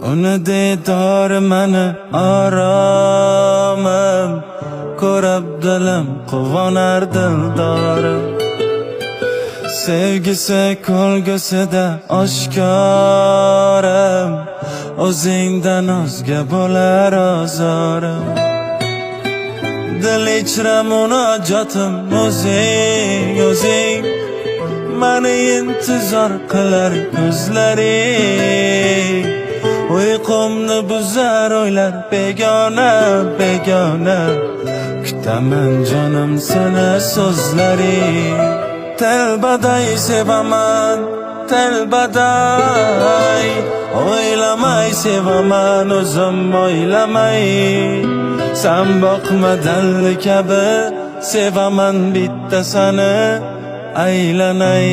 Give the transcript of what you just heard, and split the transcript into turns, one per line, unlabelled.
Uni diydori mani oromim, ko'rib dilim quvonar dildorim. Sevgisi kulgusida oshkorim, o'zingdan o'zga bo'lar ozorim. Dil ichra munojotim o'zing, o'zing, mani intizor qilar ko'zlaring. Uyqumni buzar o'ylar begona, begona, kutaman jonim seni so'zlaring. Telbaday sevaman, telbaday, o'ylamay sevaman o'zim o'ylamay. Sen boqma dalli kabi, sevaman bitta seni aylanay.